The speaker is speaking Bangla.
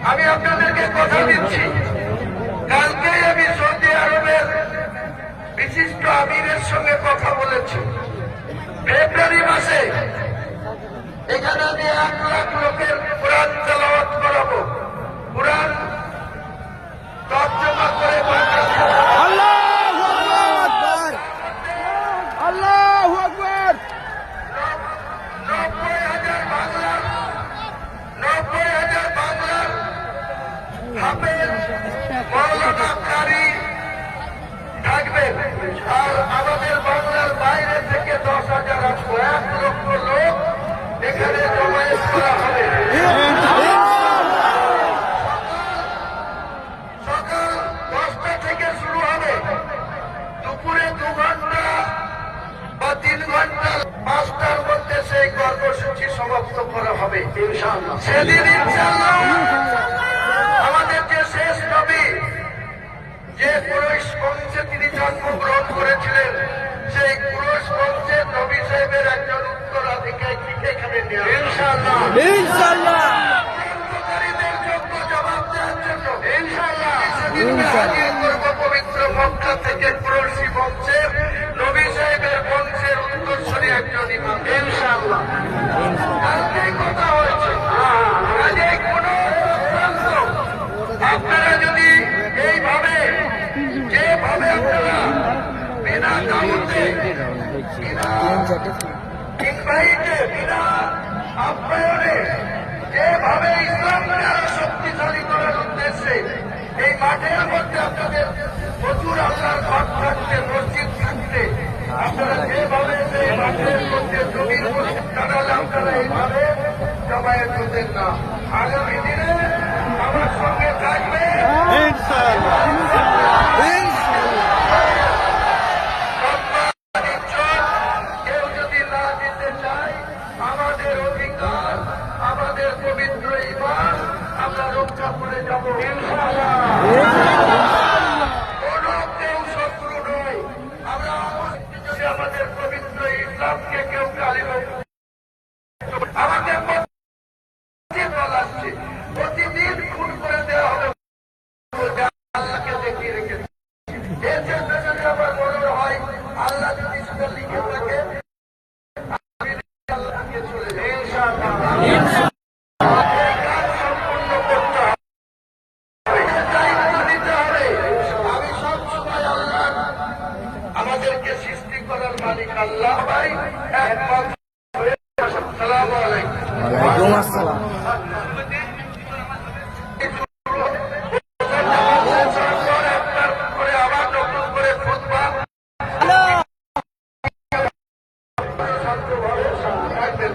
আমি আপনাদেরকে কথা দিচ্ছি, কালকেই আমি সৌদি আরবের বিশিষ্ট আমিরের সঙ্গে কথা বলেছি। ফেব্রুয়ারি মাসে এখানে আমি 1 লাখ লোকের কোরআন তেলাওয়াত করাবো, কোরআন তর্জমা করে আল্লাহু আকবার। 90,000 বাংলার হাফেজ মাওলানা কারি থাকবেন, আর আমাদের বাংলার বাইরে থেকে 10,000 আসবো, 1 লক্ষ লোক এখানে জমায়েত করা হবে। সকাল 10টা থেকে শুরু হবে, দুপুরে 2 ঘন্টা বা 3 ঘন্টা, 5টার মধ্যে সেই কর্মসূচি সমাপ্ত করা হবে ইনশাআল্লাহ। সেদিন ইনশাআল্লাহ আমাদের যে শেষ নবী, যে কুরাইশ বংশে তিনি জন্মগ্রহণ করেছিলেন, সেই কুরাইশ বংশের নবী সাহেবের একজন উত্তরাধিকারীকে এখানে নিয়ে ইনশাআল্লাহ ইনশাআল্লাহ কর্মকারীদের যোগ্য জবাব দেওয়ার জন্য ইনশাআল্লাহ সেদিন হাজির করব পবিত্র মক্কা থেকে কুরাইশি বংশের নবী সাহেবের বংশের উত্তরসূরি একজন ইমাম ইনশাআল্লাহ। কালকেই কথা হয়েছে, কাজে কোনো সিদ্ধান্ত আপনারা যদি এইভাবে, যেভাবে আপনারা বিনা দাওয়াতে, বিনা ইনভাইটে, বিনা আপ্যায়নে, যেভাবে ইসলামকে আরো শক্তিশালী করার উদ্দেশ্যে এই মাঠের মধ্যে আপনাদের প্রচুর আল্লাহর ঘর থাকতে, মসজিদ থাকতে, আপনারা যেভাবে সেই মাঠের মধ্যে জমির মধ্যে দাঁড়ালে আপনারা এইভাবে জমায়েত হতেন না। আগামী দিনে আমার সঙ্গে থাকবে কেউ যদি না দিতে চায়, আমাদের অধিকার, আমাদের পবিত্র ঈমান আমরা রক্ষা করে যাব ইনশাআল্লাহ। কোন কেউ শত্রু নয়, আমরা যদি আমাদের পবিত্র ইসলামকে কেউ গালি আমাকে বলাচ্ছে, প্রতিদিন খুন করে দেওয়া হবে, আল্লাহকে দেখিয়ে রেখেছে। এর জন্য যদি আমার মনে হয় আল্লাহ যদি সেটা লিখে থাকে, আমি আল্লাহকে চলে যাই ইনশাআল্লাহ। এই কাজ সম্পূর্ণ করতে হবে, দায়িত্ব নিতে হবে। আমি সবসময় আল্লাহ, আমাদেরকে সৃষ্টি করার মালিক আল্লাহ ভাই একমাত্র। আসসালামু আলাইকুম। ওয়ালাইকুম আসসালাম। আবার নতুন করে খুতবা শান্তভাবে থাকবেন।